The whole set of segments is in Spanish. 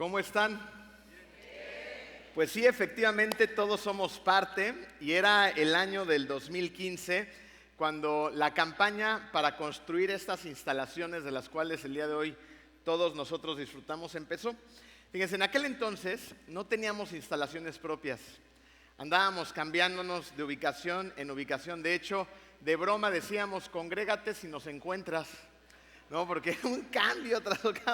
¿Cómo están? Pues sí, efectivamente todos somos parte y era el año del 2015 cuando la campaña para construir estas instalaciones de las cuales el día de hoy todos nosotros disfrutamos empezó. Fíjense, en aquel entonces no teníamos instalaciones propias, andábamos cambiándonos de ubicación en ubicación. De hecho, de broma decíamos, congrégate si nos encuentras, ¿no? Porque un cambio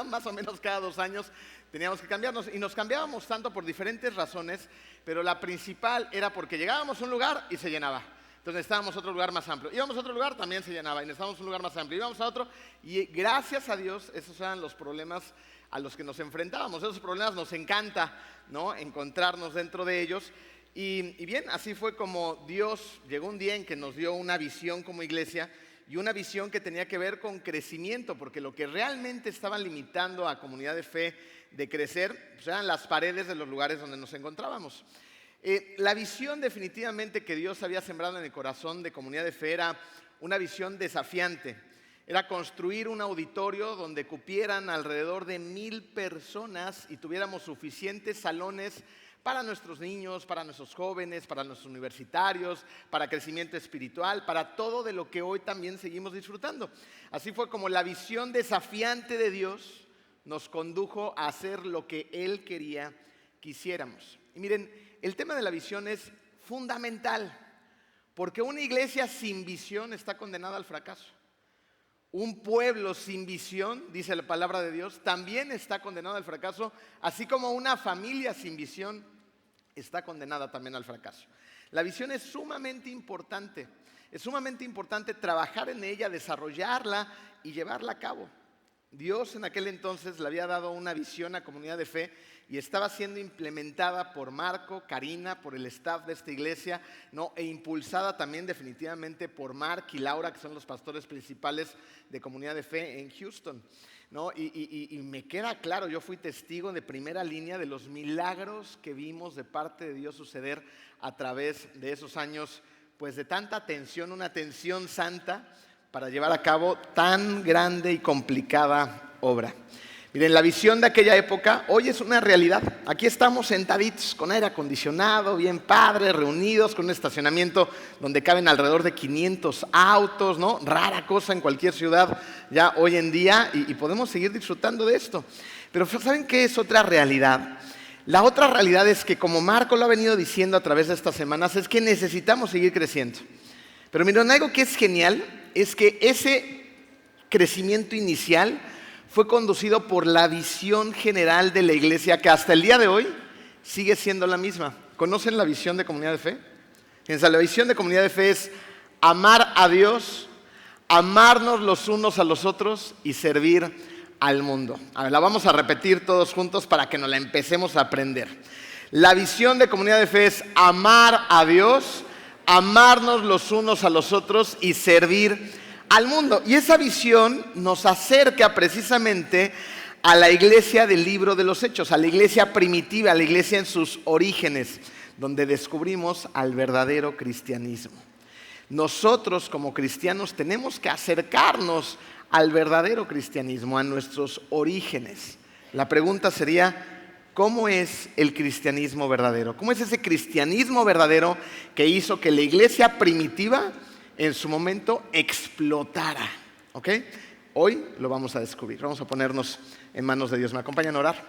más o menos cada 2 años teníamos que cambiarnos y nos cambiábamos tanto por diferentes razones, pero la principal era porque llegábamos a un lugar y se llenaba. Entonces necesitábamos otro lugar más amplio. Íbamos a otro lugar, también se llenaba, y necesitábamos un lugar más amplio. Íbamos a otro y gracias a Dios esos eran los problemas a los que nos enfrentábamos. Esos problemas nos encanta, ¿no?, encontrarnos dentro de ellos. Y bien, así fue como Dios llegó un día en que nos dio una visión como iglesia, y una visión que tenía que ver con crecimiento, porque lo que realmente estaba limitando a Comunidad de Fe de crecer pues eran las paredes de los lugares donde nos encontrábamos. La visión definitivamente que Dios había sembrado en el corazón de Comunidad de Fe era una visión desafiante. Era construir un auditorio donde cupieran alrededor de 1,000 personas y tuviéramos suficientes salones para nuestros niños, para nuestros jóvenes, para nuestros universitarios, para crecimiento espiritual, para todo de lo que hoy también seguimos disfrutando. Así fue como la visión desafiante de Dios nos condujo a hacer lo que Él quería que hiciéramos. Y miren, el tema de la visión es fundamental, porque una iglesia sin visión está condenada al fracaso. Un pueblo sin visión, dice la palabra de Dios, también está condenado al fracaso, así como una familia sin visión está condenada también al fracaso. La visión es sumamente importante trabajar en ella, desarrollarla y llevarla a cabo. Dios en aquel entonces le había dado una visión a Comunidad de Fe y estaba siendo implementada por Marco, Karina, por el staff de esta iglesia, ¿no?, e impulsada también definitivamente por Mark y Laura, que son los pastores principales de Comunidad de Fe en Houston, ¿no? Y me queda claro, yo fui testigo de primera línea de los milagros que vimos de parte de Dios suceder a través de esos años, pues de tanta tensión, una tensión santa para llevar a cabo tan grande y complicada obra. Miren, la visión de aquella época hoy es una realidad. Aquí estamos sentaditos con aire acondicionado, bien padre, reunidos con un estacionamiento donde caben alrededor de 500 autos, ¿no? Rara cosa en cualquier ciudad ya hoy en día y podemos seguir disfrutando de esto. Pero ¿saben qué es otra realidad? La otra realidad es que, como Marco lo ha venido diciendo a través de estas semanas, es que necesitamos seguir creciendo. Pero miren, algo que es genial es que ese crecimiento inicial fue conducido por la visión general de la iglesia, que hasta el día de hoy sigue siendo la misma. ¿Conocen la visión de Comunidad de Fe? Fíjense, la visión de Comunidad de Fe es amar a Dios, amarnos los unos a los otros y servir al mundo. A ver, la vamos a repetir todos juntos para que nos la empecemos a aprender. La visión de Comunidad de Fe es amar a Dios, amarnos los unos a los otros y servir al mundo. Y esa visión nos acerca precisamente a la iglesia del libro de los Hechos, a la iglesia primitiva, a la iglesia en sus orígenes, donde descubrimos al verdadero cristianismo. Nosotros como cristianos tenemos que acercarnos al verdadero cristianismo, a nuestros orígenes. La pregunta sería, ¿cómo es el cristianismo verdadero? ¿Cómo es ese cristianismo verdadero que hizo que la iglesia primitiva en su momento explotara? ¿Ok? Hoy lo vamos a descubrir. Vamos a ponernos en manos de Dios. ¿Me acompañan a orar?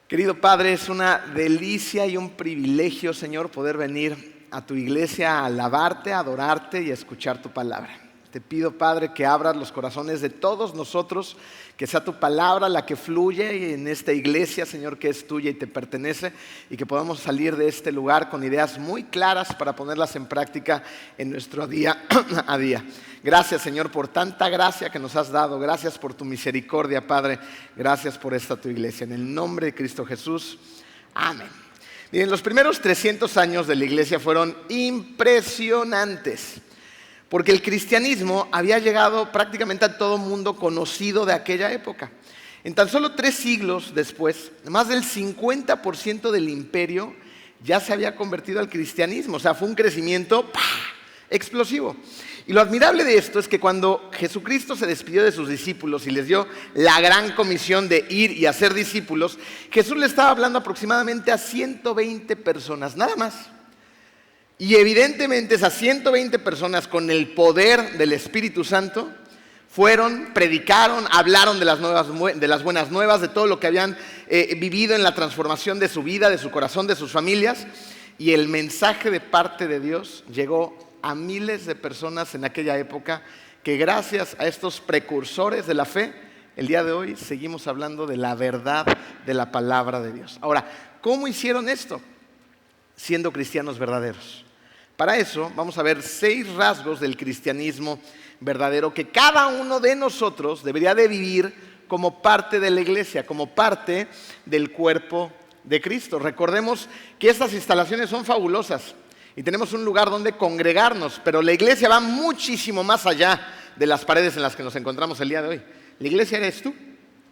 Querido Padre, es una delicia y un privilegio, Señor, poder venir a tu iglesia a alabarte, a adorarte y a escuchar tu palabra. Te pido, Padre, que abras los corazones de todos nosotros, que sea tu palabra la que fluye en esta iglesia, Señor, que es tuya y te pertenece, y que podamos salir de este lugar con ideas muy claras para ponerlas en práctica en nuestro día a día. Gracias, Señor, por tanta gracia que nos has dado. Gracias por tu misericordia, Padre. Gracias por esta tu iglesia. En el nombre de Cristo Jesús. Amén. Miren, los primeros 300 años de la iglesia fueron impresionantes, porque el cristianismo había llegado prácticamente a todo mundo conocido de aquella época. En tan solo 3 siglos después, más del 50% del imperio ya se había convertido al cristianismo. O sea, fue un crecimiento explosivo. Y lo admirable de esto es que cuando Jesucristo se despidió de sus discípulos y les dio la gran comisión de ir y hacer discípulos, Jesús le estaba hablando aproximadamente a 120 personas, nada más. Y evidentemente esas 120 personas con el poder del Espíritu Santo fueron, predicaron, hablaron de las buenas nuevas, de todo lo que habían vivido en la transformación de su vida, de su corazón, de sus familias. Y el mensaje de parte de Dios llegó a miles de personas en aquella época que gracias a estos precursores de la fe, el día de hoy seguimos hablando de la verdad de la palabra de Dios. Ahora, ¿cómo hicieron esto? Siendo cristianos verdaderos. Para eso vamos a ver 6 rasgos del cristianismo verdadero que cada uno de nosotros debería de vivir como parte de la iglesia, como parte del cuerpo de Cristo. Recordemos que estas instalaciones son fabulosas y tenemos un lugar donde congregarnos, pero la iglesia va muchísimo más allá de las paredes en las que nos encontramos el día de hoy. La iglesia eres tú,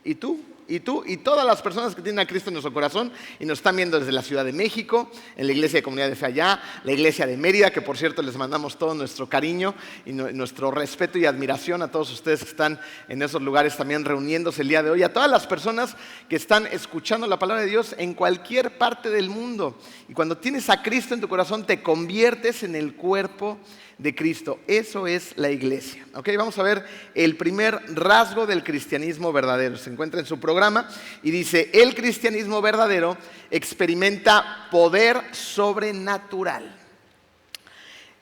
y tú, y tú, y todas las personas que tienen a Cristo en nuestro corazón y nos están viendo desde la Ciudad de México, en la iglesia de Comunidad de Fe allá, la iglesia de Mérida, que por cierto les mandamos todo nuestro cariño y nuestro respeto y admiración a todos ustedes que están en esos lugares también reuniéndose el día de hoy, a todas las personas que están escuchando la palabra de Dios en cualquier parte del mundo. Y cuando tienes a Cristo en tu corazón te conviertes en el cuerpo de Cristo. Eso es la iglesia. ¿Ok? Vamos a ver el primer rasgo del cristianismo verdadero. Se encuentra en su programa y dice: el cristianismo verdadero experimenta poder sobrenatural.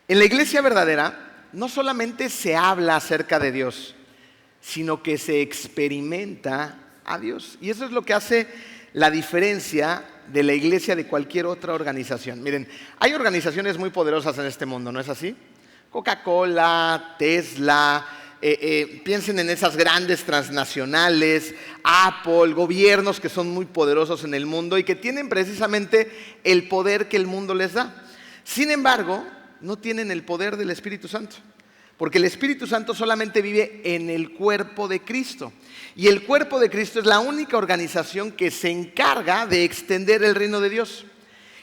En la iglesia verdadera no solamente se habla acerca de Dios, sino que se experimenta a Dios. Y eso es lo que hace la diferencia de la iglesia de cualquier otra organización. Miren, hay organizaciones muy poderosas en este mundo, ¿no es así? Coca-Cola, Tesla, piensen en esas grandes transnacionales, Apple, gobiernos que son muy poderosos en el mundo y que tienen precisamente el poder que el mundo les da. Sin embargo, no tienen el poder del Espíritu Santo, porque el Espíritu Santo solamente vive en el cuerpo de Cristo. Y el cuerpo de Cristo es la única organización que se encarga de extender el reino de Dios.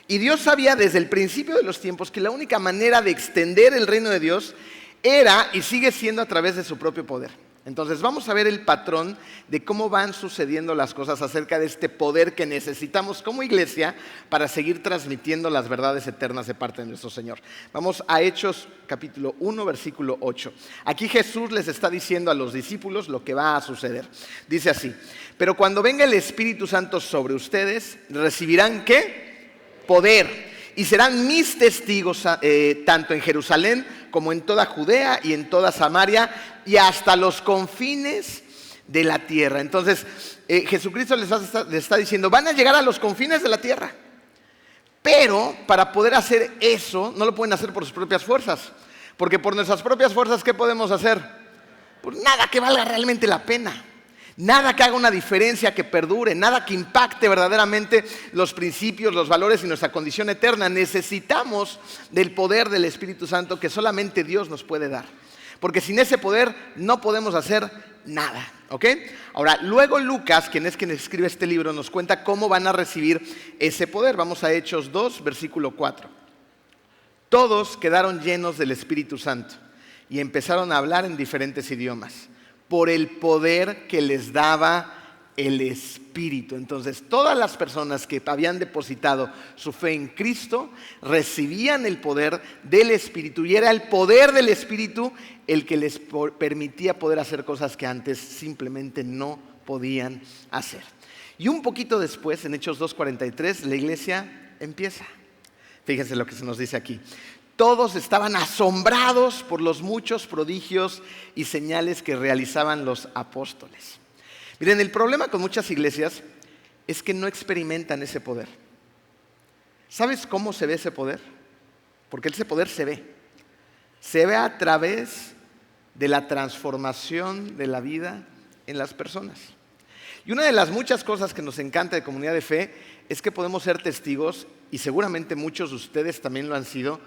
Y Dios sabía desde el principio de los tiempos que la única manera de extender el reino de Dios era y sigue siendo a través de su propio poder. Entonces vamos a ver el patrón de cómo van sucediendo las cosas acerca de este poder que necesitamos como iglesia para seguir transmitiendo las verdades eternas de parte de nuestro Señor. Vamos a Hechos capítulo 1, versículo 8. Aquí Jesús les está diciendo a los discípulos lo que va a suceder. Dice así: pero cuando venga el Espíritu Santo sobre ustedes, recibirán ¿qué? Poder, y serán mis testigos tanto en Jerusalén como en toda Judea y en toda Samaria y hasta los confines de la tierra. Entonces Jesucristo les está diciendo: van a llegar a los confines de la tierra, pero para poder hacer eso no lo pueden hacer por sus propias fuerzas, porque por nuestras propias fuerzas ¿qué podemos hacer? Pues nada que valga realmente la pena. Nada que haga una diferencia, que perdure, nada que impacte verdaderamente los principios, los valores y nuestra condición eterna. Necesitamos del poder del Espíritu Santo que solamente Dios nos puede dar. Porque sin ese poder no podemos hacer nada. ¿Ok? Ahora, luego Lucas, quien escribe este libro, nos cuenta cómo van a recibir ese poder. Vamos a Hechos 2, versículo 4. Todos quedaron llenos del Espíritu Santo y empezaron a hablar en diferentes idiomas, por el poder que les daba el Espíritu. Entonces, todas las personas que habían depositado su fe en Cristo recibían el poder del Espíritu, y era el poder del Espíritu el que les permitía poder hacer cosas que antes simplemente no podían hacer. Y un poquito después, en Hechos 2:43, la iglesia empieza. Fíjense lo que se nos dice aquí. Todos estaban asombrados por los muchos prodigios y señales que realizaban los apóstoles. Miren, el problema con muchas iglesias es que no experimentan ese poder. ¿Sabes cómo se ve ese poder? Porque ese poder se ve. Se ve a través de la transformación de la vida en las personas. Y una de las muchas cosas que nos encanta de Comunidad de Fe es que podemos ser testigos, y seguramente muchos de ustedes también lo han sido,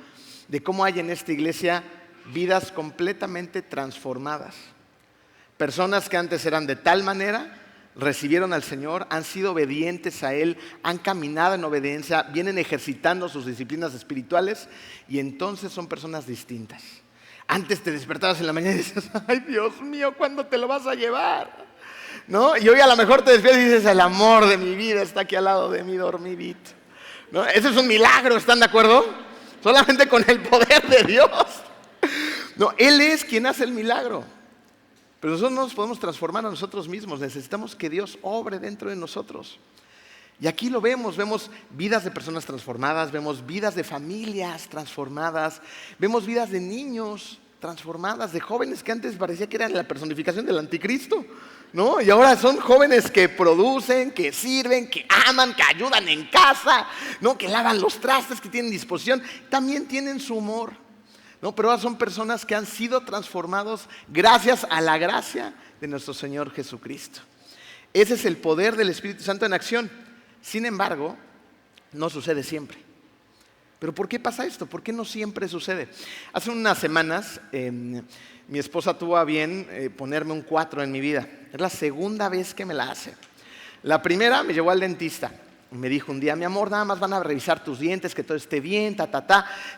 de cómo hay en esta iglesia vidas completamente transformadas. Personas que antes eran de tal manera, recibieron al Señor, han sido obedientes a Él, han caminado en obediencia, vienen ejercitando sus disciplinas espirituales y entonces son personas distintas. Antes te despertabas en la mañana y dices, ay Dios mío, ¿cuándo te lo vas a llevar? ¿No? Y hoy a lo mejor te despiertas y dices, el amor de mi vida está aquí al lado de mí dormidito, ¿no? Eso es un milagro, ¿están de acuerdo? Solamente con el poder de Dios. No, Él es quien hace el milagro. Pero nosotros no nos podemos transformar a nosotros mismos. Necesitamos que Dios obre dentro de nosotros. Y aquí lo vemos vidas de personas transformadas, vemos vidas de familias transformadas, vemos vidas de niños transformadas, de jóvenes que antes parecía que eran la personificación del anticristo, ¿no? Y ahora son jóvenes que producen, que sirven, que aman, que ayudan en casa, ¿no? Que lavan los trastes, que tienen disposición, también tienen su humor, ¿no? Pero ahora son personas que han sido transformados gracias a la gracia de nuestro Señor Jesucristo. Ese es el poder del Espíritu Santo en acción. Sin embargo, no sucede siempre. ¿Pero por qué pasa esto? ¿Por qué no siempre sucede? Hace unas semanas mi esposa tuvo a bien ponerme un 4 en mi vida. Es la segunda vez que me la hace. La primera me llevó al dentista. Me dijo un día, mi amor, nada más van a revisar tus dientes, que todo esté bien,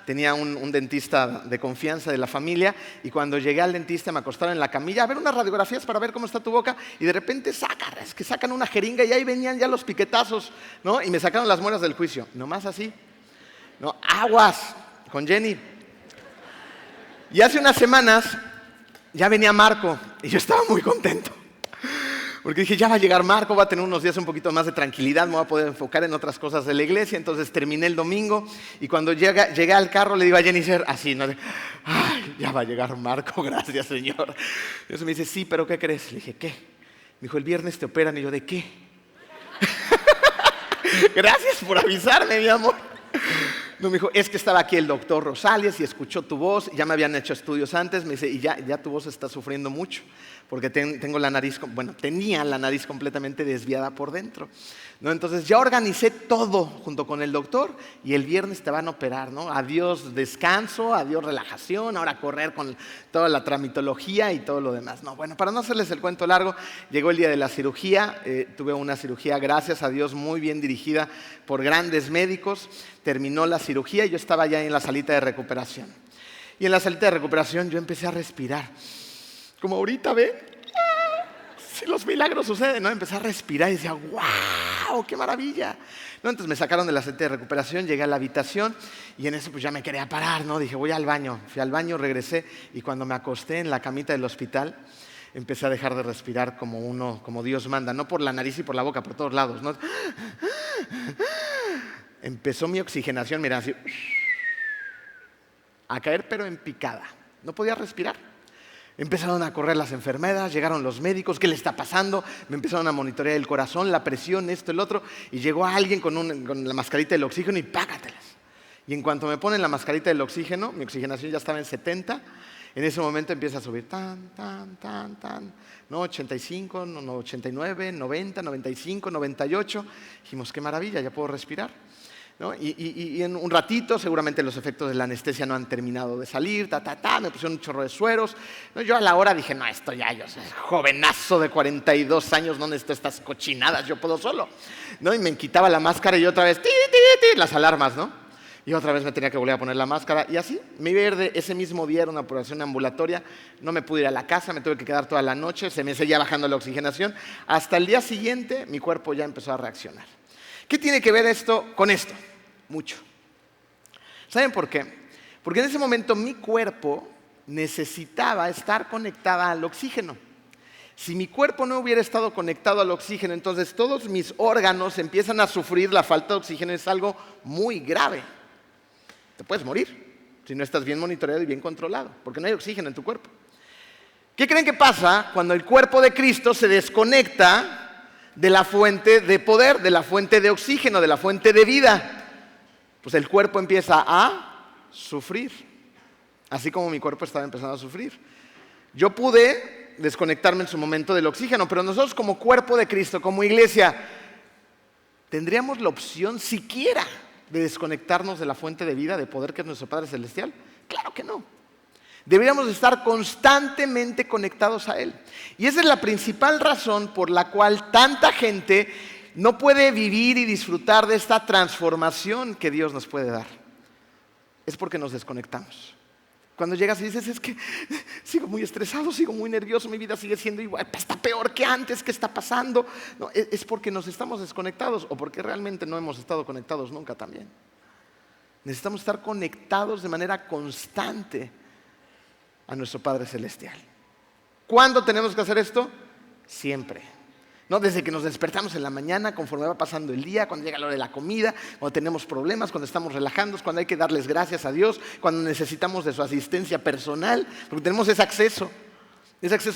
Tenía un dentista de confianza de la familia y cuando llegué al dentista me acostaron en la camilla a ver unas radiografías para ver cómo está tu boca y de repente sacan una jeringa y ahí venían ya los piquetazos, ¿no? Y me sacaron las muelas del juicio, nomás así, ¿no? Aguas con Jenny. Y hace unas semanas ya venía Marco y yo estaba muy contento. Porque dije, ya va a llegar Marco, va a tener unos días un poquito más de tranquilidad, me voy a poder enfocar en otras cosas de la iglesia. Entonces terminé el domingo y cuando llegué al carro le digo a Jennifer, así, ¿no? Ay, ya va a llegar Marco, gracias Señor. Y eso me dice, sí, pero ¿qué crees? Le dije, ¿qué? Me dijo, el viernes te operan. Y yo, ¿de qué? Gracias por avisarme, mi amor. No, me dijo, es que estaba aquí el doctor Rosales y escuchó tu voz, ya me habían hecho estudios antes, me dice, y ya tu voz está sufriendo mucho, porque tenía la nariz completamente desviada por dentro, ¿no? Entonces ya organicé todo junto con el doctor y el viernes te van a operar, ¿no? Adiós descanso, adiós relajación, ahora correr con toda la tramitología y todo lo demás. No, bueno, para no hacerles el cuento largo, llegó el día de la cirugía, tuve una cirugía, gracias a Dios, muy bien dirigida por grandes médicos. Terminó la cirugía y yo estaba ya en la salita de recuperación. Y en la salita de recuperación yo empecé a respirar. Como ahorita, ¿ven? Si los milagros suceden, ¿no? Empecé a respirar y decía, ¡wow! ¡Qué maravilla! ¿No? Entonces me sacaron de la salita de recuperación, llegué a la habitación y en eso pues ya me quería parar, ¿no? Dije, voy al baño. Fui al baño, regresé y cuando me acosté en la camita del hospital, empecé a dejar de respirar como Dios manda. No por la nariz y por la boca, por todos lados, ¿no? Empezó mi oxigenación, mira, así, a caer, pero en picada. No podía respirar. Empezaron a correr las enfermeras, llegaron los médicos, ¿qué le está pasando? Me empezaron a monitorear el corazón, la presión, esto, el otro, y llegó alguien con la mascarita del oxígeno y págatelas. Y en cuanto me ponen la mascarita del oxígeno, mi oxigenación ya estaba en 70, en ese momento empieza a subir, no, 85, no, 89, 90, 95, 98. Dijimos, qué maravilla, ya puedo respirar, ¿no? Y en un ratito, seguramente los efectos de la anestesia no han terminado de salir, me pusieron un chorro de sueros, ¿no? Yo a la hora dije, no, esto ya, yo soy jovenazo de 42 años, no necesito estas cochinadas, yo puedo solo, ¿no? Y me quitaba la máscara y otra vez, las alarmas, ¿no? Y otra vez me tenía que volver a poner la máscara y así, me iba a ir de ese mismo día, era una operación ambulatoria, no me pude ir a la casa, me tuve que quedar toda la noche, se me seguía bajando la oxigenación, hasta el día siguiente mi cuerpo ya empezó a reaccionar. ¿Qué tiene que ver esto con esto? Mucho. ¿Saben por qué? Porque en ese momento mi cuerpo necesitaba estar conectada al oxígeno. Si mi cuerpo no hubiera estado conectado al oxígeno, entonces todos mis órganos empiezan a sufrir la falta de oxígeno, es algo muy grave. Te puedes morir si no estás bien monitoreado y bien controlado, porque no hay oxígeno en tu cuerpo. ¿Qué creen que pasa cuando el cuerpo de Cristo se desconecta de la fuente de poder, de la fuente de oxígeno, de la fuente de vida? Pues el cuerpo empieza a sufrir, así como mi cuerpo estaba empezando a sufrir. Yo pude desconectarme en su momento del oxígeno, pero nosotros como cuerpo de Cristo, como iglesia, ¿tendríamos la opción siquiera de desconectarnos de la fuente de vida, de poder que es nuestro Padre Celestial? Claro que no. Deberíamos estar constantemente conectados a Él. Y esa es la principal razón por la cual tanta gente no puede vivir y disfrutar de esta transformación que Dios nos puede dar. Es porque nos desconectamos. Cuando llegas y dices, es que sigo muy estresado, sigo muy nervioso, mi vida sigue siendo igual, está peor que antes, ¿qué está pasando? No, es porque nos estamos desconectados o porque realmente no hemos estado conectados nunca también. Necesitamos estar conectados de manera constante a nuestro Padre Celestial. ¿Cuándo tenemos que hacer esto? Siempre. No desde que nos despertamos en la mañana, conforme va pasando el día, cuando llega la hora de la comida, cuando tenemos problemas, cuando estamos relajándonos, cuando hay que darles gracias a Dios, cuando necesitamos de su asistencia personal, porque tenemos ese acceso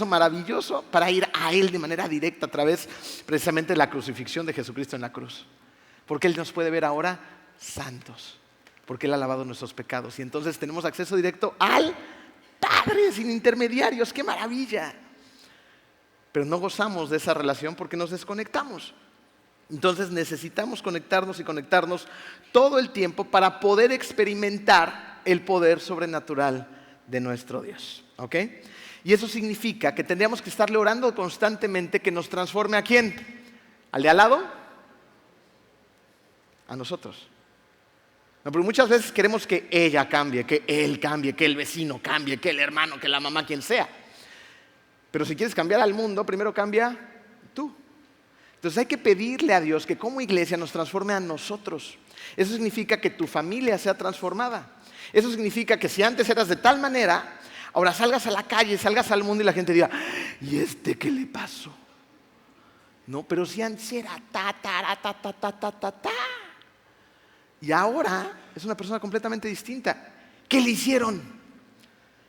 maravilloso para ir a Él de manera directa a través precisamente de la crucifixión de Jesucristo en la cruz. Porque Él nos puede ver ahora santos, porque Él ha lavado nuestros pecados. Y entonces tenemos acceso directo al Padre sin intermediarios. ¡Qué maravilla! Pero no gozamos de esa relación porque nos desconectamos. Entonces necesitamos conectarnos y conectarnos todo el tiempo para poder experimentar el poder sobrenatural de nuestro Dios. ¿Ok? Y eso significa que tendríamos que estarle orando constantemente que nos transforme ¿a quién? ¿Al de al lado? A nosotros. No, pero muchas veces queremos que ella cambie, que él cambie, que el vecino cambie, que el hermano, que la mamá, quien sea. Pero si quieres cambiar al mundo, primero cambia tú. Entonces hay que pedirle a Dios que como iglesia nos transforme a nosotros. Eso significa que tu familia sea transformada. Eso significa que si antes eras de tal manera, ahora salgas a la calle, salgas al mundo y la gente diga, ¿y este qué le pasó? No, pero si antes era ta. Y ahora es una persona completamente distinta. ¿Qué le hicieron?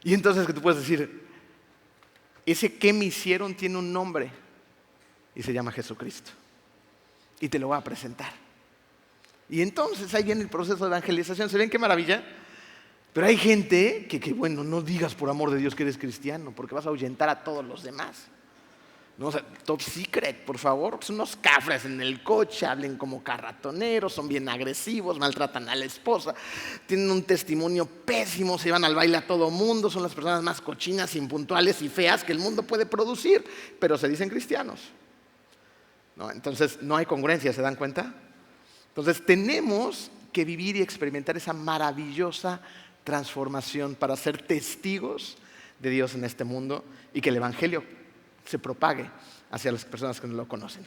Y entonces que tú puedes decir, ese que me hicieron tiene un nombre y se llama Jesucristo. Y te lo voy a presentar. Y entonces ahí viene el proceso de evangelización. ¿Se ven qué maravilla? Pero hay gente que bueno, no digas por amor de Dios que eres cristiano, porque vas a ahuyentar a todos los demás. No, o sea, top secret, por favor. Son unos cafres en el coche, hablen como carratoneros, son bien agresivos, maltratan a la esposa, tienen un testimonio pésimo, se llevan al baile a todo mundo, son las personas más cochinas, impuntuales y feas que el mundo puede producir, pero se dicen cristianos. ¿No? Entonces no hay congruencia, ¿se dan cuenta? Entonces tenemos que vivir y experimentar esa maravillosa transformación para ser testigos de Dios en este mundo y que el Evangelio se propague hacia las personas que no lo conocen.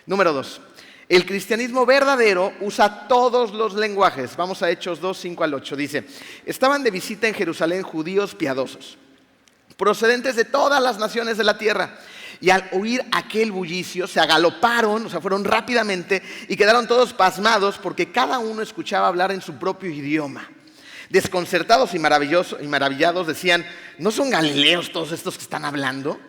Número 2. El cristianismo verdadero usa todos los lenguajes. Vamos a Hechos 2, 5 al 8. Dice, estaban de visita en Jerusalén judíos piadosos, procedentes de todas las naciones de la tierra. Y al oír aquel bullicio, se agaloparon, o sea, fueron rápidamente y quedaron todos pasmados porque cada uno escuchaba hablar en su propio idioma. Desconcertados y maravillados decían, ¿no son galileos todos estos que están hablando?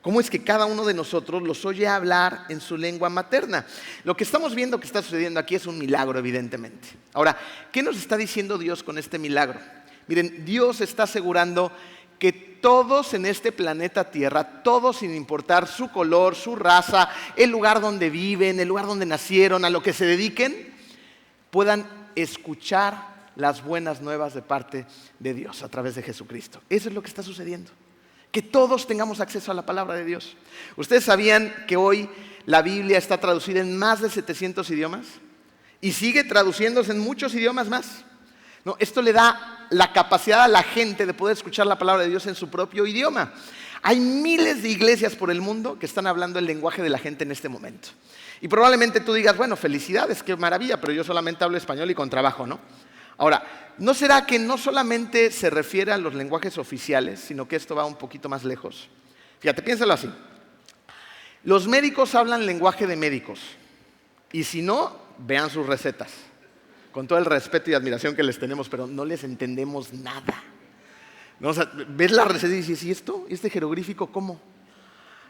¿Cómo es que cada uno de nosotros los oye hablar en su lengua materna? Lo que estamos viendo que está sucediendo aquí es un milagro, evidentemente. Ahora, ¿qué nos está diciendo Dios con este milagro? Miren, Dios está asegurando que todos en este planeta Tierra, todos sin importar su color, su raza, el lugar donde viven, el lugar donde nacieron, a lo que se dediquen, puedan escuchar las buenas nuevas de parte de Dios a través de Jesucristo. Eso es lo que está sucediendo. Que todos tengamos acceso a la palabra de Dios. ¿Ustedes sabían que hoy la Biblia está traducida en más de 700 idiomas? Y sigue traduciéndose en muchos idiomas más. No, esto le da la capacidad a la gente de poder escuchar la palabra de Dios en su propio idioma. Hay miles de iglesias por el mundo que están hablando el lenguaje de la gente en este momento. Y probablemente tú digas, bueno, felicidades, qué maravilla, pero yo solamente hablo español y con trabajo, ¿no? Ahora, ¿no será que no solamente se refiere a los lenguajes oficiales, sino que esto va un poquito más lejos? Fíjate, piénsalo así. Los médicos hablan lenguaje de médicos. Y si no, vean sus recetas. Con todo el respeto y admiración que les tenemos, pero no les entendemos nada. ¿No? O sea, ves la receta y dices, ¿y esto? ¿Y este jeroglífico cómo?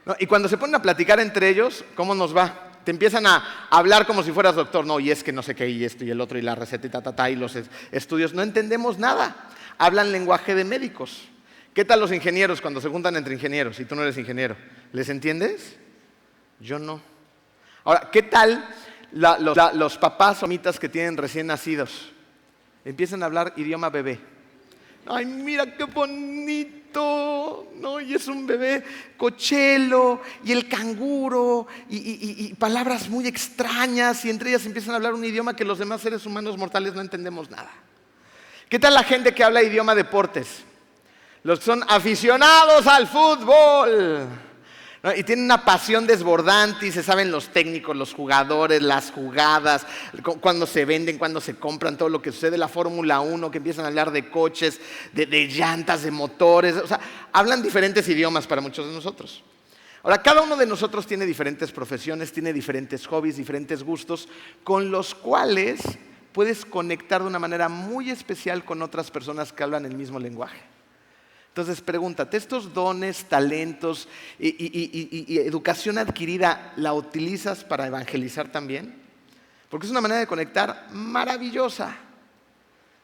¿No? Y cuando se ponen a platicar entre ellos, ¿cómo nos va? Te empiezan a hablar como si fueras doctor. No, y es que no sé qué, y esto y el otro, y la receta y y los estudios. No entendemos nada. Hablan lenguaje de médicos. ¿Qué tal los ingenieros cuando se juntan entre ingenieros y tú no eres ingeniero? ¿Les entiendes? Yo no. Ahora, ¿qué tal los papás o mamitas que tienen recién nacidos? Empiezan a hablar idioma bebé. Ay, mira qué bonito. bonito, ¿no? Y es un bebé cochelo, y el canguro, y palabras muy extrañas, y entre ellas empiezan a hablar un idioma que los demás seres humanos mortales no entendemos nada. ¿Qué tal la gente que habla idioma deportes? Los que son aficionados al fútbol, ¿no? Y tienen una pasión desbordante y se saben los técnicos, los jugadores, las jugadas, cuando se venden, cuando se compran, todo lo que sucede, la Fórmula 1, que empiezan a hablar de coches, de llantas, de motores, o sea, hablan diferentes idiomas para muchos de nosotros. Ahora, cada uno de nosotros tiene diferentes profesiones, tiene diferentes hobbies, diferentes gustos, con los cuales puedes conectar de una manera muy especial con otras personas que hablan el mismo lenguaje. Entonces pregúntate, ¿estos dones, talentos y educación adquirida la utilizas para evangelizar también? Porque es una manera de conectar maravillosa.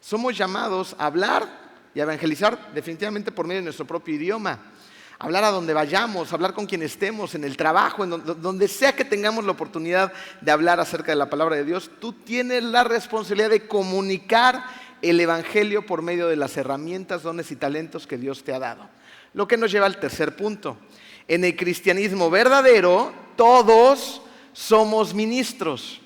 Somos llamados a hablar y a evangelizar definitivamente por medio de nuestro propio idioma. Hablar a donde vayamos, hablar con quien estemos, en el trabajo, en donde sea que tengamos la oportunidad de hablar acerca de la palabra de Dios. Tú tienes la responsabilidad de comunicar el evangelio por medio de las herramientas, dones y talentos que Dios te ha dado. Lo que nos lleva al tercer punto. En el cristianismo verdadero, todos somos ministros.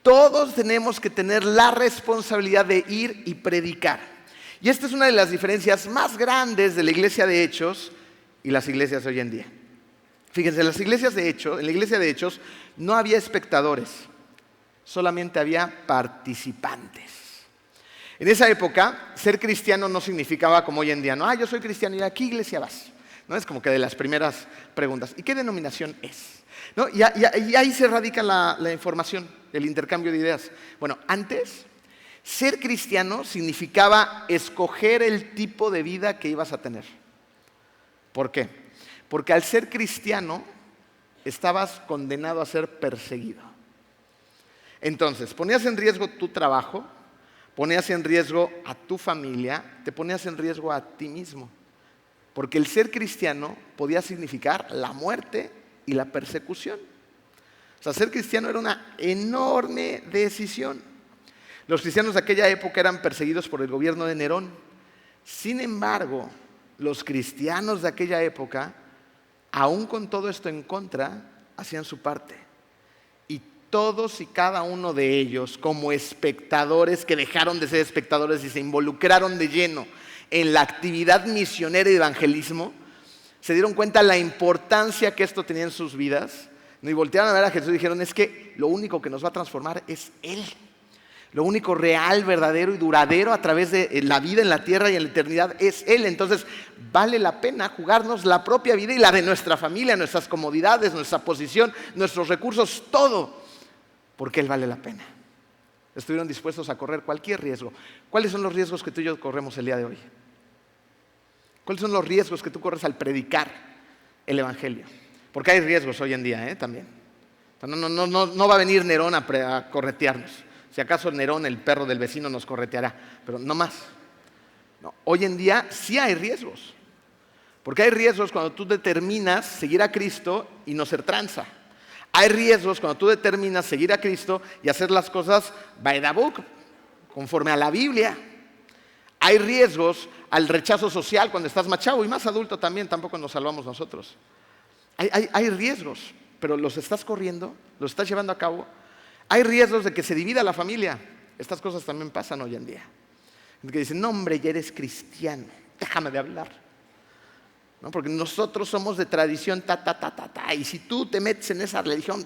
Todos tenemos que tener la responsabilidad de ir y predicar. Y esta es una de las diferencias más grandes de la iglesia de Hechos y las iglesias de hoy en día. Fíjense, en la iglesia de Hechos no había espectadores, solamente había participantes. En esa época, ser cristiano no significaba como hoy en día, no, yo soy cristiano, ¿y a qué iglesia vas? ¿No? Es como que de las primeras preguntas. ¿Y qué denominación es? ¿No? Y ahí se radica la información, el intercambio de ideas. Bueno, antes, ser cristiano significaba escoger el tipo de vida que ibas a tener. ¿Por qué? Porque al ser cristiano, estabas condenado a ser perseguido. Entonces, ponías en riesgo tu trabajo, ponías en riesgo a tu familia, te ponías en riesgo a ti mismo. Porque el ser cristiano podía significar la muerte y la persecución. O sea, ser cristiano era una enorme decisión. Los cristianos de aquella época eran perseguidos por el gobierno de Nerón. Sin embargo, los cristianos de aquella época, aún con todo esto en contra, hacían su parte. Y todos y cada uno de ellos, como espectadores que dejaron de ser espectadores y se involucraron de lleno en la actividad misionera y de evangelismo, se dieron cuenta de la importancia que esto tenía en sus vidas, y voltearon a ver a Jesús y dijeron, es que lo único que nos va a transformar es Él. Lo único real, verdadero y duradero a través de la vida en la tierra y en la eternidad es Él. Entonces vale la pena jugarnos la propia vida y la de nuestra familia, nuestras comodidades, nuestra posición, nuestros recursos, todo, porque Él vale la pena. Estuvieron dispuestos a correr cualquier riesgo. ¿Cuáles son los riesgos que tú y yo corremos el día de hoy? ¿Cuáles son los riesgos que tú corres al predicar el evangelio? Porque hay riesgos hoy en día, también. No va a venir Nerón a corretearnos. Si acaso Nerón, el perro del vecino, nos correteará, pero no más. No, hoy en día sí hay riesgos. Porque hay riesgos cuando tú determinas seguir a Cristo y no ser tranza. Hay riesgos cuando tú determinas seguir a Cristo y hacer las cosas by the book, conforme a la Biblia. Hay riesgos al rechazo social cuando estás más chavo y más adulto también, tampoco nos salvamos nosotros. Hay riesgos, pero los estás corriendo, los estás llevando a cabo. Hay riesgos de que se divida la familia. Estas cosas también pasan hoy en día. Que dicen, no hombre, ya eres cristiano, déjame de hablar. ¿No? Porque nosotros somos de tradición y si tú te metes en esa religión,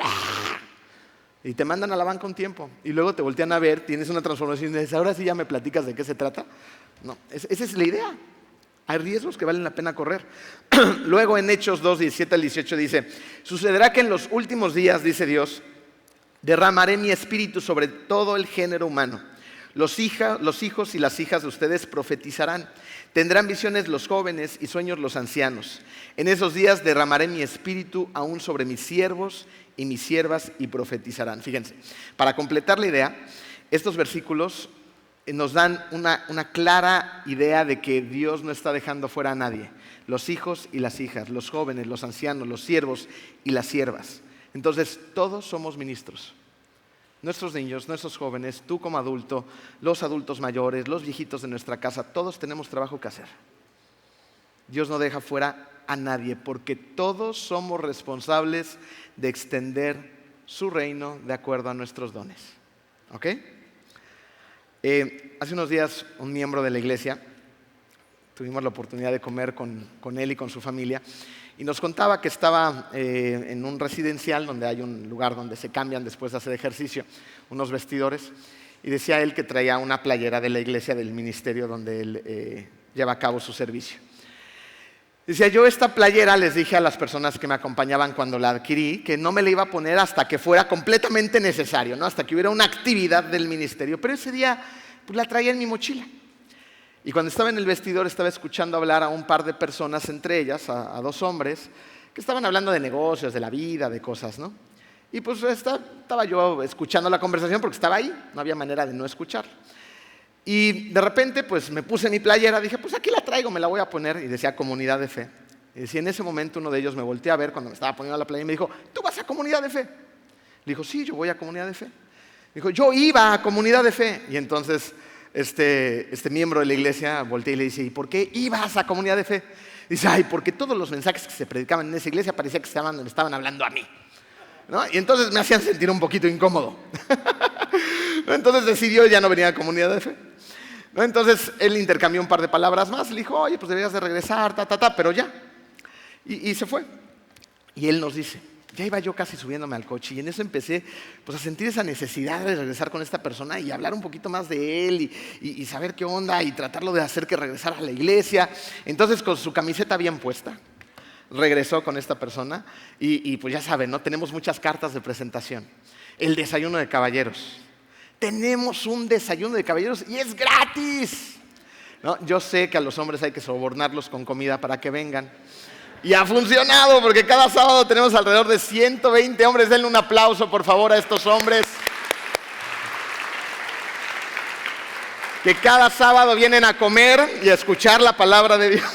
y te mandan a la banca un tiempo, y luego te voltean a ver, tienes una transformación y dices, ahora sí ya me platicas de qué se trata. No, esa es la idea. Hay riesgos que valen la pena correr. Luego en Hechos 2, 17 al 18 dice, sucederá que en los últimos días, dice Dios, derramaré mi espíritu sobre todo el género humano. Los hijos y las hijas de ustedes profetizarán. Tendrán visiones los jóvenes y sueños los ancianos. En esos días derramaré mi espíritu aún sobre mis siervos y mis siervas y profetizarán. Fíjense, para completar la idea, estos versículos nos dan una clara idea de que Dios no está dejando fuera a nadie. Los hijos y las hijas, los jóvenes, los ancianos, los siervos y las siervas. Entonces, todos somos ministros. Nuestros niños, nuestros jóvenes, tú como adulto, los adultos mayores, los viejitos de nuestra casa, todos tenemos trabajo que hacer. Dios no deja fuera a nadie, porque todos somos responsables de extender su reino de acuerdo a nuestros dones. ¿Ok? Hace unos días un miembro de la iglesia, tuvimos la oportunidad de comer con él y con su familia, y nos contaba que estaba en un residencial donde hay un lugar donde se cambian después de hacer ejercicio, unos vestidores, y decía él que traía una playera de la iglesia, del ministerio donde él lleva a cabo su servicio. Decía, yo esta playera les dije a las personas que me acompañaban cuando la adquirí que no me la iba a poner hasta que fuera completamente necesario, ¿no? Hasta que hubiera una actividad del ministerio. Pero ese día pues, la traía en mi mochila. Y cuando estaba en el vestidor estaba escuchando hablar a un par de personas, entre ellas a dos hombres, que estaban hablando de negocios, de la vida, de cosas, ¿no? Y pues estaba yo escuchando la conversación porque estaba ahí, no había manera de no escuchar. Y de repente, pues me puse mi playera, dije, pues aquí la traigo, me la voy a poner, y decía Comunidad de Fe. Y decía, en ese momento uno de ellos me volteó a ver cuando me estaba poniendo la playera y me dijo, ¿tú vas a Comunidad de Fe? Le dijo, sí, yo voy a Comunidad de Fe. Dijo, yo iba a Comunidad de Fe. Y entonces este miembro de la iglesia voltea y le dice, ¿y por qué ibas a Comunidad de Fe? Dice, ay, porque todos los mensajes que se predicaban en esa iglesia parecía que me estaban hablando a mí, ¿no? Y entonces me hacían sentir un poquito incómodo. Entonces decidió ya no venir a Comunidad de Fe, ¿no? Entonces él intercambió un par de palabras más, le dijo, oye, pues deberías de regresar, pero ya. Y se fue. Y él nos dice, ya iba yo casi subiéndome al coche y en eso empecé pues, a sentir esa necesidad de regresar con esta persona y hablar un poquito más de él y saber qué onda y tratarlo de hacer que regresara a la iglesia. Entonces con su camiseta bien puesta, regresó con esta persona y pues ya saben, ¿no? Tenemos muchas cartas de presentación. El desayuno de caballeros. Tenemos un desayuno de caballeros y es gratis, ¿no? Yo sé que a los hombres hay que sobornarlos con comida para que vengan. Y ha funcionado porque cada sábado tenemos alrededor de 120 hombres. Denle un aplauso, por favor, a estos hombres. Que cada sábado vienen a comer y a escuchar la palabra de Dios.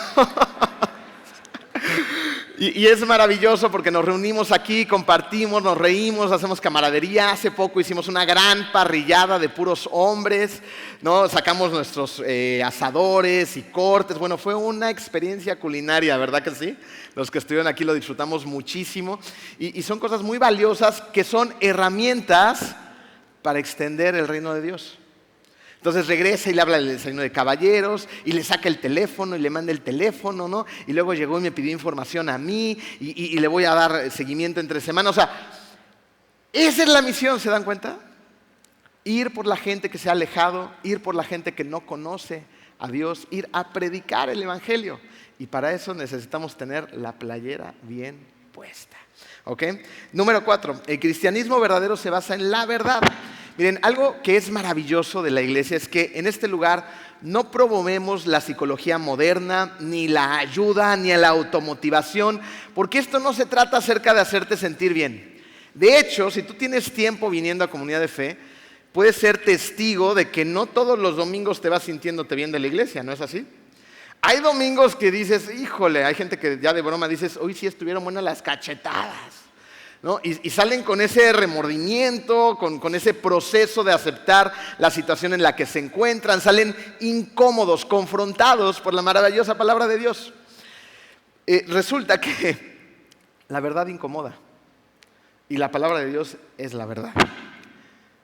Y es maravilloso porque nos reunimos aquí, compartimos, nos reímos, hacemos camaradería. Hace poco hicimos una gran parrillada de puros hombres, ¿no? Sacamos nuestros asadores y cortes. Bueno, fue una experiencia culinaria, ¿verdad que sí? Los que estuvieron aquí lo disfrutamos muchísimo. Y son cosas muy valiosas que son herramientas para extender el reino de Dios. Entonces regresa y le habla del desayuno de caballeros y le saca el teléfono y le manda el teléfono, ¿no? Y luego llegó y me pidió información a mí y le voy a dar seguimiento entre semanas. O sea, esa es la misión, ¿se dan cuenta? Ir por la gente que se ha alejado, ir por la gente que no conoce a Dios, ir a predicar el evangelio. Y para eso necesitamos tener la playera bien puesta. ¿Ok? Número 4, el cristianismo verdadero se basa en la verdad. Miren, algo que es maravilloso de la iglesia es que en este lugar no promovemos la psicología moderna, ni la ayuda, ni la automotivación, porque esto no se trata acerca de hacerte sentir bien. De hecho, si tú tienes tiempo viniendo a Comunidad de Fe, puedes ser testigo de que no todos los domingos te vas sintiéndote bien de la iglesia, ¿no es así? Hay domingos que dices, híjole, hay gente que ya de broma dices, hoy sí estuvieron buenas las cachetadas, ¿no? Y salen con ese remordimiento, con ese proceso de aceptar la situación en la que se encuentran, salen incómodos, confrontados por la maravillosa palabra de Dios. Resulta que la verdad incomoda y la palabra de Dios es la verdad.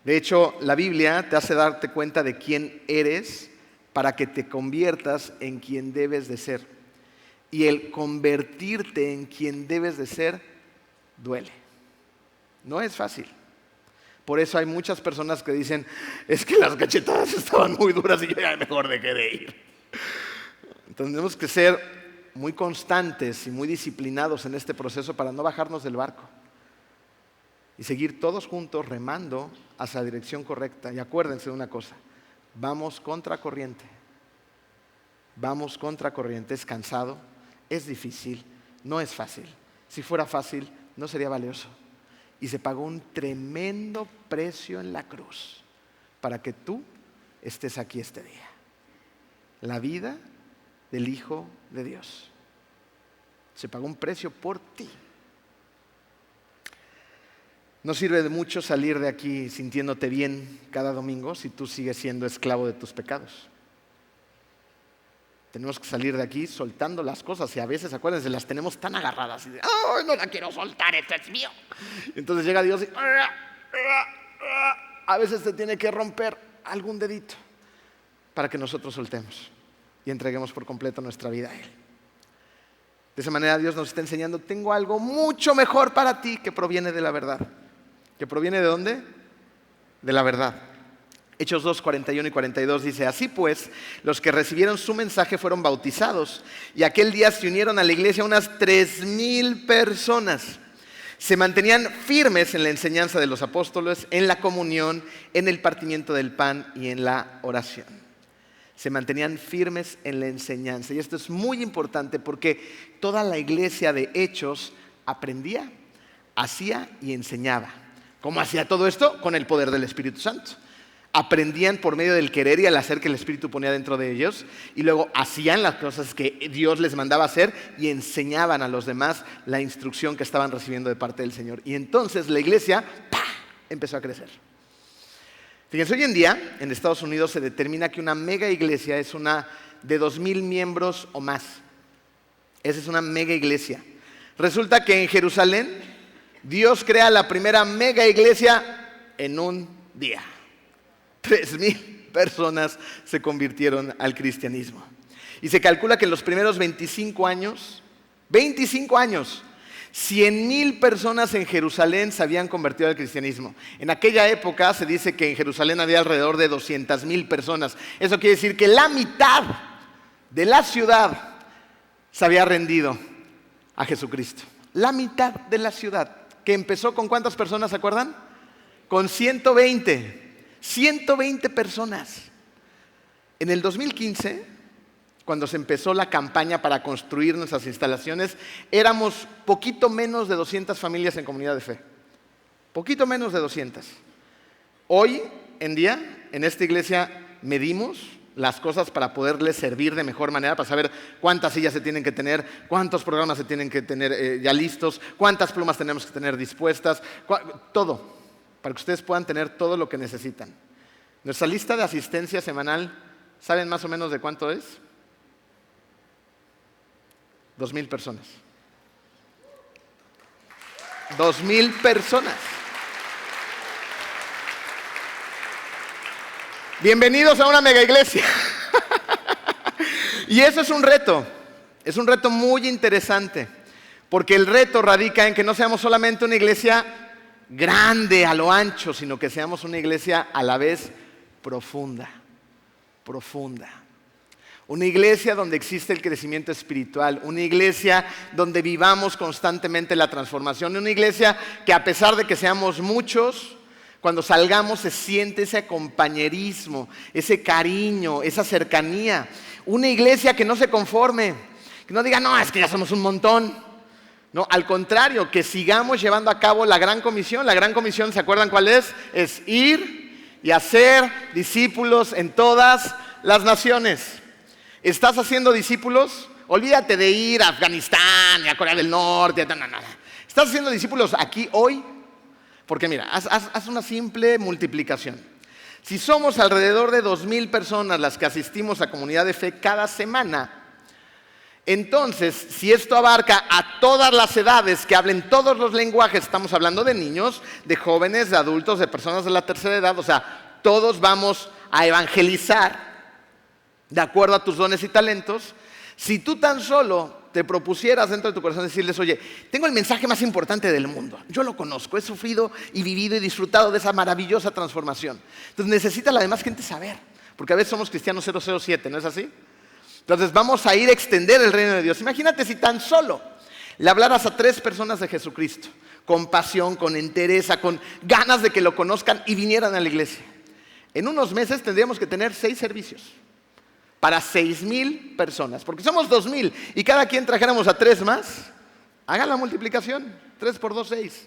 De hecho, la Biblia te hace darte cuenta de quién eres para que te conviertas en quien debes de ser. Y el convertirte en quien debes de ser duele. No es fácil. Por eso hay muchas personas que dicen, es que las cachetadas estaban muy duras y yo ya mejor dejé de ir. Entonces tenemos que ser muy constantes y muy disciplinados en este proceso para no bajarnos del barco y seguir todos juntos remando hacia la dirección correcta. Y acuérdense de una cosa, vamos contra corriente. Vamos contra corriente, es cansado, es difícil, no es fácil. Si fuera fácil, no sería valioso. Y se pagó un tremendo precio en la cruz para que tú estés aquí este día. La vida del Hijo de Dios. Se pagó un precio por ti. No sirve de mucho salir de aquí sintiéndote bien cada domingo si tú sigues siendo esclavo de tus pecados. Tenemos que salir de aquí soltando las cosas y a veces, acuérdense, las tenemos tan agarradas y de, ¡ay, no la quiero soltar, esto es mío! Entonces llega Dios y a veces te tiene que romper algún dedito para que nosotros soltemos y entreguemos por completo nuestra vida a Él. De esa manera Dios nos está enseñando, tengo algo mucho mejor para ti que proviene de la verdad. ¿Que proviene de dónde? De la verdad. Hechos 2, 41 y 42 dice, así pues, los que recibieron su mensaje fueron bautizados y aquel día se unieron a la iglesia unas 3,000 personas. Se mantenían firmes en la enseñanza de los apóstoles, en la comunión, en el partimiento del pan y en la oración. Se mantenían firmes en la enseñanza. Y esto es muy importante porque toda la iglesia de Hechos aprendía, hacía y enseñaba. ¿Cómo hacía todo esto? Con el poder del Espíritu Santo. Aprendían por medio del querer y al hacer que el Espíritu ponía dentro de ellos, y luego hacían las cosas que Dios les mandaba hacer y enseñaban a los demás la instrucción que estaban recibiendo de parte del Señor. Y entonces la iglesia empezó a crecer. Fíjense, hoy en día en Estados Unidos se determina que una mega iglesia es una de 2,000 miembros o más. Esa es una mega iglesia. Resulta que en Jerusalén Dios crea la primera mega iglesia en un día. 3,000 personas se convirtieron al cristianismo. Y se calcula que en los primeros 25 años, 100,000 personas en Jerusalén se habían convertido al cristianismo. En aquella época se dice que en Jerusalén había alrededor de 200,000 personas. Eso quiere decir que la mitad de la ciudad se había rendido a Jesucristo. La mitad de la ciudad, que empezó con ¿cuántas personas se acuerdan? Con 120 personas. En el 2015, cuando se empezó la campaña para construir nuestras instalaciones, éramos poquito menos de 200 familias en comunidad de fe. Poquito menos de 200. Hoy en día, en esta iglesia, medimos las cosas para poderles servir de mejor manera, para saber cuántas sillas se tienen que tener, cuántos programas se tienen que tener ya listos, cuántas plumas tenemos que tener dispuestas, todo, para que ustedes puedan tener todo lo que necesitan. Nuestra lista de asistencia semanal, ¿saben más o menos de cuánto es? 2,000 personas. 2,000 personas. Bienvenidos a una mega iglesia. Y eso es un reto muy interesante, porque el reto radica en que no seamos solamente una iglesia grande a lo ancho, sino que seamos una iglesia a la vez profunda. Una iglesia donde existe el crecimiento espiritual, una iglesia donde vivamos constantemente la transformación, una iglesia que a pesar de que seamos muchos, cuando salgamos se siente ese compañerismo, ese cariño, esa cercanía. Una iglesia que no se conforme, que no diga, no, es que ya somos un montón. No, al contrario, que sigamos llevando a cabo la gran comisión. La gran comisión, ¿se acuerdan cuál es? Es ir y hacer discípulos en todas las naciones. ¿Estás haciendo discípulos? Olvídate de ir a Afganistán, a Corea del Norte, no. ¿Estás haciendo discípulos aquí hoy? Porque mira, haz una simple multiplicación. Si somos alrededor de 2,000 personas las que asistimos a comunidad de fe cada semana, entonces, si esto abarca a todas las edades, que hablen todos los lenguajes, estamos hablando de niños, de jóvenes, de adultos, de personas de la tercera edad, o sea, todos vamos a evangelizar de acuerdo a tus dones y talentos. Si tú tan solo te propusieras dentro de tu corazón decirles, oye, tengo el mensaje más importante del mundo, yo lo conozco, he sufrido y vivido y disfrutado de esa maravillosa transformación. Entonces necesita la demás gente saber, porque a veces somos cristianos 007, ¿no es así? Entonces vamos a ir a extender el reino de Dios. Imagínate si tan solo le hablaras a 3 personas de Jesucristo, con pasión, con entereza, con ganas de que lo conozcan y vinieran a la iglesia. En unos meses tendríamos que tener 6 servicios. Para 6,000 personas, porque somos 2,000 y cada quien trajéramos a 3 más, hagan la multiplicación, 3 por 2, 6.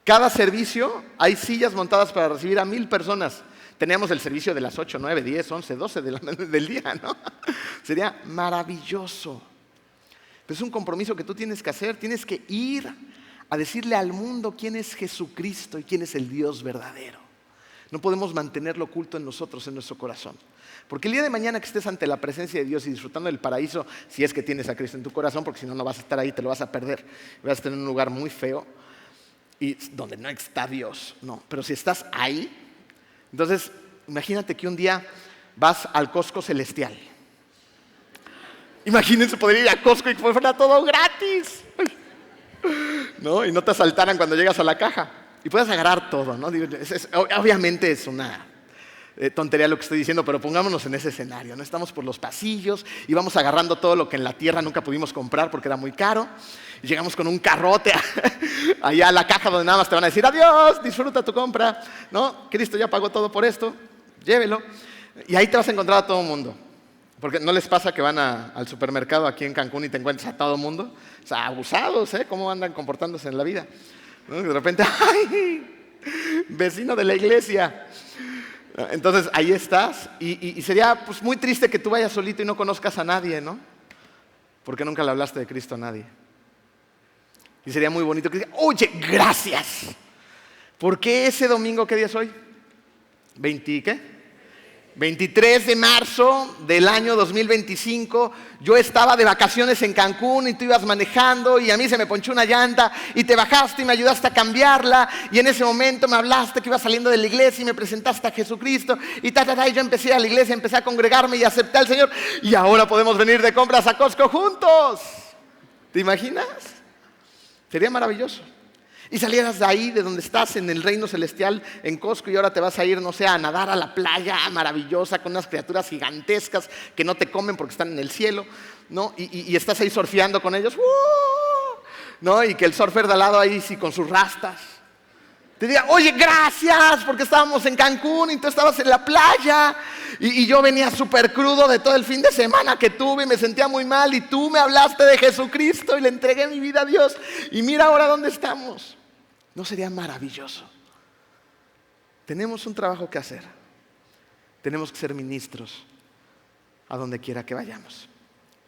Cada servicio hay sillas montadas para recibir a 1,000 personas. Teníamos el servicio de las 8, 9, 10, 11, 12 del día, ¿no? Sería maravilloso. Pero es un compromiso que tú tienes que hacer, tienes que ir a decirle al mundo quién es Jesucristo y quién es el Dios verdadero. No podemos mantenerlo oculto en nosotros, en nuestro corazón. Porque el día de mañana que estés ante la presencia de Dios y disfrutando del paraíso, si es que tienes a Cristo en tu corazón, porque si no, no vas a estar ahí, te lo vas a perder. Vas a estar en un lugar muy feo y donde no está Dios. No, pero si estás ahí, entonces imagínate que un día vas al Costco celestial. Imagínense poder ir a Costco y que fuera todo gratis, ¿no? Y no te asaltaran cuando llegas a la caja y puedas agarrar todo, ¿no? Obviamente es una tontería lo que estoy diciendo, pero pongámonos en ese escenario, ¿no? Estamos por los pasillos y vamos agarrando todo lo que en la tierra nunca pudimos comprar porque era muy caro. Y llegamos con un carrote allá a la caja donde nada más te van a decir, adiós, disfruta tu compra, ¿no? Cristo ya pagó todo por esto, llévelo. Y ahí te vas a encontrar a todo el mundo. Porque ¿no les pasa que van al supermercado aquí en Cancún y te encuentras a todo el mundo? O sea, abusados, ¿eh? ¿Cómo andan comportándose en la vida? ¿No? De repente, ¡ay! Vecino de la iglesia. Entonces ahí estás y sería pues, muy triste que tú vayas solito y no conozcas a nadie, ¿no? Porque nunca le hablaste de Cristo a nadie. Y sería muy bonito que diga, oye, gracias. ¿Por qué ese domingo, qué día es hoy? ¿20 qué? 23 de marzo del año 2025, yo estaba de vacaciones en Cancún y tú ibas manejando y a mí se me ponchó una llanta y te bajaste y me ayudaste a cambiarla y en ese momento me hablaste que ibas saliendo de la iglesia y me presentaste a Jesucristo y y yo empecé a la iglesia, empecé a congregarme y acepté al Señor y ahora podemos venir de compras a Costco juntos. ¿Te imaginas? Sería maravilloso. Y salieras de ahí, de donde estás, en el reino celestial, en Costco, y ahora te vas a ir, no sé, a nadar a la playa maravillosa con unas criaturas gigantescas que no te comen porque están en el cielo, ¿no? Y estás ahí surfeando con ellos, ¿no? Y que el surfer de al lado ahí sí con sus rastas te diga, oye, gracias, porque estábamos en Cancún y tú estabas en la playa y yo venía súper crudo de todo el fin de semana que tuve y me sentía muy mal y tú me hablaste de Jesucristo y le entregué mi vida a Dios y mira ahora dónde estamos. ¿No sería maravilloso? Tenemos un trabajo que hacer. Tenemos que ser ministros a donde quiera que vayamos.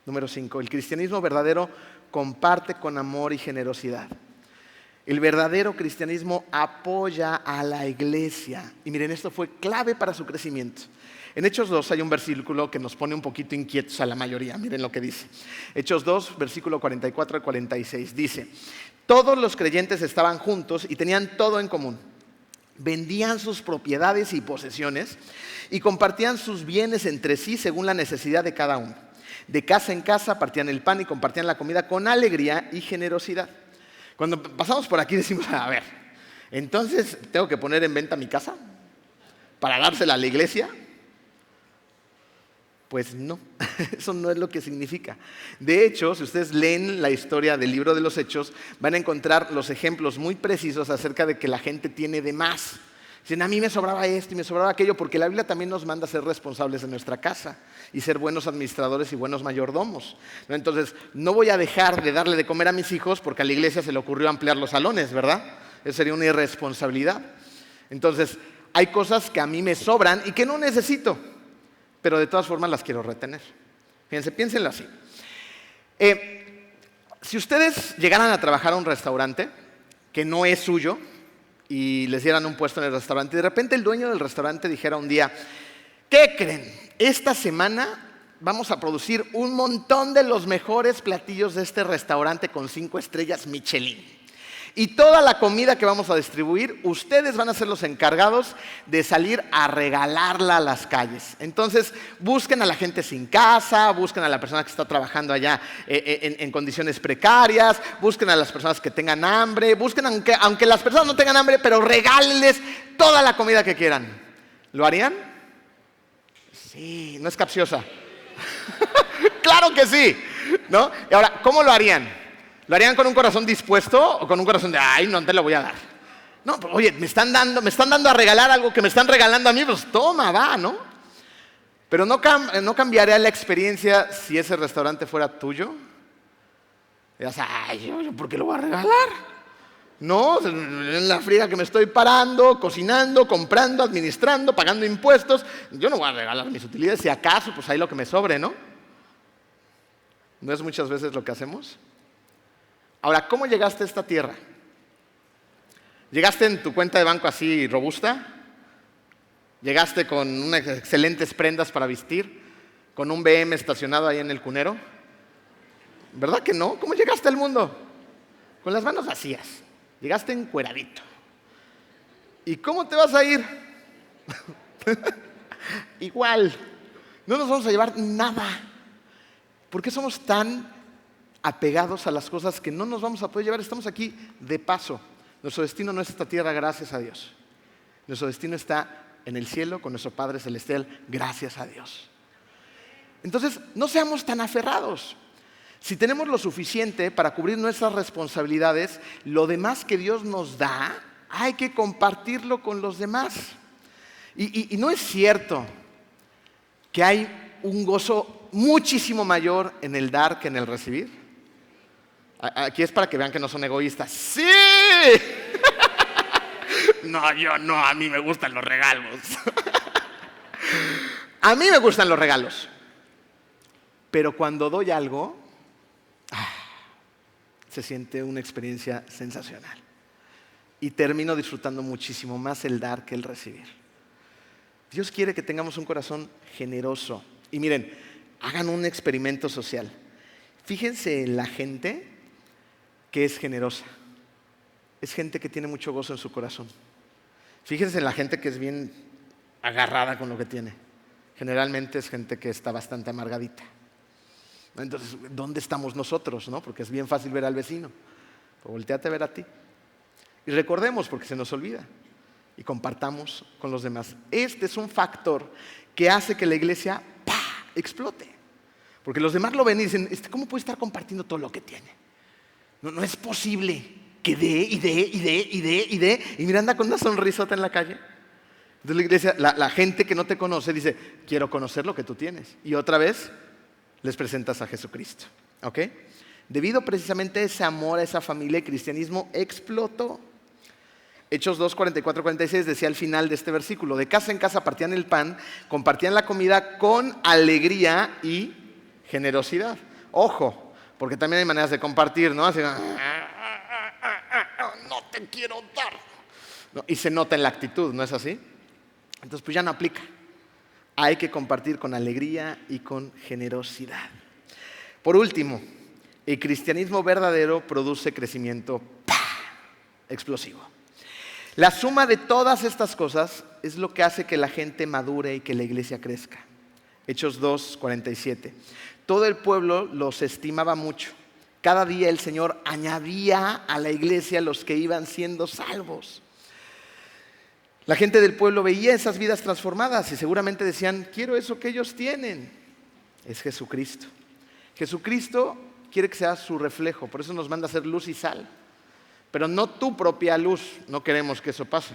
Número 5, el cristianismo verdadero comparte con amor y generosidad. El verdadero cristianismo apoya a la iglesia. Y miren, esto fue clave para su crecimiento. En Hechos 2 hay un versículo que nos pone un poquito inquietos a la mayoría. Miren lo que dice. Hechos 2, versículo 44 al 46. Dice, todos los creyentes estaban juntos y tenían todo en común. Vendían sus propiedades y posesiones y compartían sus bienes entre sí según la necesidad de cada uno. De casa en casa partían el pan y compartían la comida con alegría y generosidad. Cuando pasamos por aquí decimos, a ver, entonces ¿tengo que poner en venta mi casa para dársela a la iglesia? Pues no, eso no es lo que significa. De hecho, si ustedes leen la historia del libro de los Hechos, van a encontrar los ejemplos muy precisos acerca de que la gente tiene de más. Dicen, a mí me sobraba esto y me sobraba aquello, porque la Biblia también nos manda a ser responsables de nuestra casa y ser buenos administradores y buenos mayordomos, ¿no? Entonces, no voy a dejar de darle de comer a mis hijos porque a la iglesia se le ocurrió ampliar los salones, ¿verdad? Eso sería una irresponsabilidad. Entonces, hay cosas que a mí me sobran y que no necesito, pero de todas formas las quiero retener. Fíjense, piénsenlo así. Si ustedes llegaran a trabajar a un restaurante que no es suyo y les dieran un puesto en el restaurante y de repente el dueño del restaurante dijera un día, ¿qué creen? Esta semana vamos a producir un montón de los mejores platillos de este restaurante con 5 estrellas Michelin. Y toda la comida que vamos a distribuir, ustedes van a ser los encargados de salir a regalarla a las calles. Entonces, busquen a la gente sin casa, busquen a la persona que está trabajando allá en condiciones precarias, busquen a las personas que tengan hambre, busquen aunque las personas no tengan hambre, pero regálenles toda la comida que quieran. ¿Lo harían? Sí, no es capciosa. Claro que sí, ¿no? Y ahora, ¿cómo lo harían? ¿Lo harían con un corazón dispuesto o con un corazón de, ay, no te lo voy a dar? No, pero, oye, me están dando a regalar algo que me están regalando a mí, pues toma, va, ¿no? Pero no cambiaría la experiencia si ese restaurante fuera tuyo. Y digas, ay, ¿yo por qué lo voy a regalar? No, en la friega que me estoy parando, cocinando, comprando, administrando, pagando impuestos. Yo no voy a regalar mis utilidades, si acaso, pues ahí lo que me sobre, ¿no? ¿No es muchas veces lo que hacemos? Ahora, ¿cómo llegaste a esta tierra? ¿Llegaste en tu cuenta de banco así robusta? Llegaste con unas excelentes prendas para vestir, con un BM estacionado ahí en el cunero. ¿Verdad que no? ¿Cómo llegaste al mundo? Con las manos vacías. Llegaste encueradito. ¿Y cómo te vas a ir? Igual. No nos vamos a llevar nada. ¿Por qué somos tan apegados a las cosas que no nos vamos a poder llevar? Estamos aquí de paso. Nuestro destino no es esta tierra, gracias a Dios. Nuestro destino está en el cielo con nuestro Padre Celestial, gracias a Dios. Entonces, no seamos tan aferrados. Si tenemos lo suficiente para cubrir nuestras responsabilidades, lo demás que Dios nos da, hay que compartirlo con los demás. Y no es cierto que hay un gozo muchísimo mayor en el dar que en el recibir. Aquí es para que vean que no son egoístas. ¡Sí! No, yo no, a mí me gustan los regalos. A mí me gustan los regalos. Pero cuando doy algo, se siente una experiencia sensacional. Y termino disfrutando muchísimo más el dar que el recibir. Dios quiere que tengamos un corazón generoso. Y miren, hagan un experimento social. Fíjense en la gente que es generosa. Es gente que tiene mucho gozo en su corazón. Fíjense en la gente que es bien agarrada con lo que tiene. Generalmente es gente que está bastante amargadita. Entonces, ¿dónde estamos nosotros? ¿No? Porque es bien fácil ver al vecino. Pero volteate a ver a ti. Y recordemos, porque se nos olvida. Y compartamos con los demás. Este es un factor que hace que la iglesia explote. Porque los demás lo ven y dicen, ¿cómo puede estar compartiendo todo lo que tiene? No es posible que dé y dé y dé y dé y dé. Y mira, anda con una sonrisota en la calle. Entonces la iglesia, la gente que no te conoce dice, quiero conocer lo que tú tienes. Y otra vez les presentas a Jesucristo. ¿Ok? Debido precisamente a ese amor a esa familia, el cristianismo explotó. Hechos 2, 44, 46 decía al final de este versículo, de casa en casa partían el pan, compartían la comida con alegría y generosidad. Ojo, porque también hay maneras de compartir, ¿no? Así, no te quiero dar. No, y se nota en la actitud, ¿no es así? Entonces pues ya no aplica. Hay que compartir con alegría y con generosidad. Por último, el cristianismo verdadero produce crecimiento explosivo. La suma de todas estas cosas es lo que hace que la gente madure y que la iglesia crezca. Hechos 2, 47. Todo el pueblo los estimaba mucho. Cada día el Señor añadía a la iglesia los que iban siendo salvos. La gente del pueblo veía esas vidas transformadas y seguramente decían, quiero eso que ellos tienen. Es Jesucristo. Jesucristo quiere que sea su reflejo, por eso nos manda a ser luz y sal. Pero no tu propia luz, no queremos que eso pase.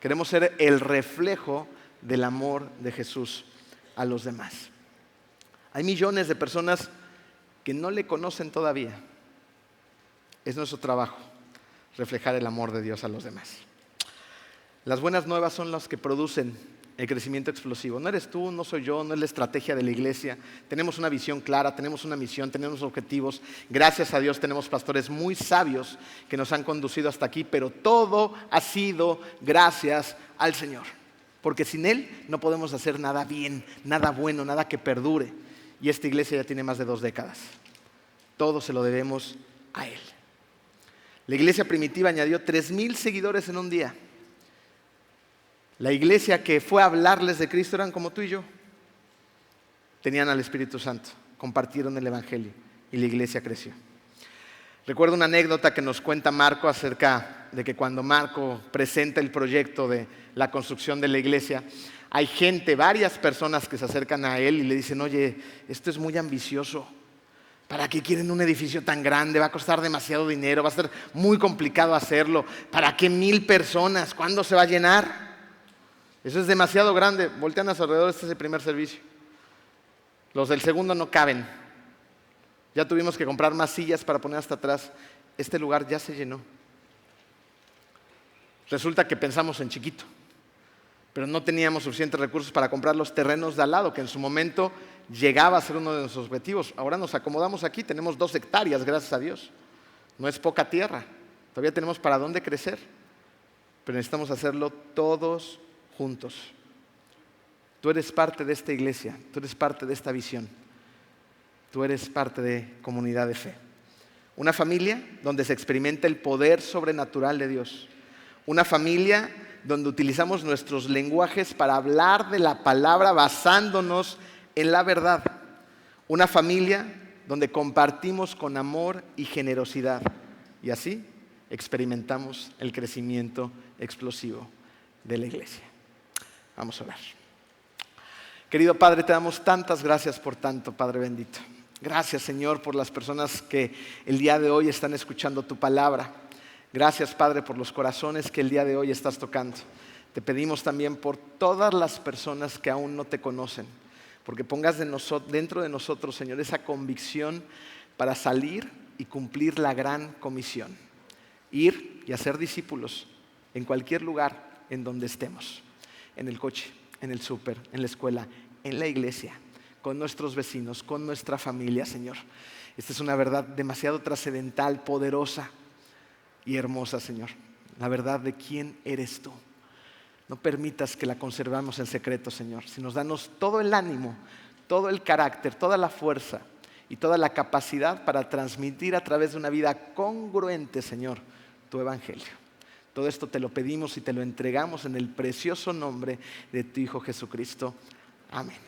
Queremos ser el reflejo del amor de Jesús a los demás. Hay millones de personas que no le conocen todavía. Es nuestro trabajo reflejar el amor de Dios a los demás. Las buenas nuevas son las que producen el crecimiento explosivo. No eres tú, no soy yo, no es la estrategia de la iglesia. Tenemos una visión clara, tenemos una misión, tenemos objetivos. Gracias a Dios tenemos pastores muy sabios que nos han conducido hasta aquí, pero todo ha sido gracias al Señor. Porque sin Él no podemos hacer nada bien, nada bueno, nada que perdure. Y esta iglesia ya tiene más de 2 décadas. Todo se lo debemos a Él. La iglesia primitiva añadió 3,000 seguidores en un día. La iglesia que fue a hablarles de Cristo eran como tú y yo. Tenían al Espíritu Santo, compartieron el Evangelio y la iglesia creció. Recuerdo una anécdota que nos cuenta Marco acerca de que cuando Marco presenta el proyecto de la construcción de la iglesia, hay gente, varias personas que se acercan a él y le dicen, oye, esto es muy ambicioso. ¿Para qué quieren un edificio tan grande? Va a costar demasiado dinero, va a ser muy complicado hacerlo. ¿Para qué 1,000 personas? ¿Cuándo se va a llenar? Eso es demasiado grande. Voltean a su alrededor, este es el primer servicio. Los del segundo no caben. Ya tuvimos que comprar más sillas para poner hasta atrás. Este lugar ya se llenó. Resulta que pensamos en chiquito, pero no teníamos suficientes recursos para comprar los terrenos de al lado, que en su momento llegaba a ser uno de nuestros objetivos. Ahora nos acomodamos aquí, tenemos 2 hectáreas, gracias a Dios. No es poca tierra. Todavía tenemos para dónde crecer, pero necesitamos hacerlo todos juntos, Tú eres parte de esta iglesia, tú eres parte de esta visión, tú eres parte de Comunidad de Fe. Una familia donde se experimenta el poder sobrenatural de Dios. Una familia donde utilizamos nuestros lenguajes para hablar de la palabra basándonos en la verdad. Una familia donde compartimos con amor y generosidad. Y así experimentamos el crecimiento explosivo de la iglesia. Vamos a orar. Querido Padre, te damos tantas gracias por tanto, Padre bendito. Gracias, Señor, por las personas que el día de hoy están escuchando tu palabra. Gracias, Padre, por los corazones que el día de hoy estás tocando. Te pedimos también por todas las personas que aún no te conocen, porque pongas dentro de nosotros, Señor, esa convicción para salir y cumplir la gran comisión. Ir y hacer discípulos en cualquier lugar en donde estemos. En el coche, en el súper, en la escuela, en la iglesia, con nuestros vecinos, con nuestra familia, Señor. Esta es una verdad demasiado trascendental, poderosa y hermosa, Señor. La verdad de quién eres tú. No permitas que la conservamos en secreto, Señor, sino danos todo el ánimo, todo el carácter, toda la fuerza y toda la capacidad para transmitir a través de una vida congruente, Señor, tu evangelio. Todo esto te lo pedimos y te lo entregamos en el precioso nombre de tu Hijo Jesucristo. Amén.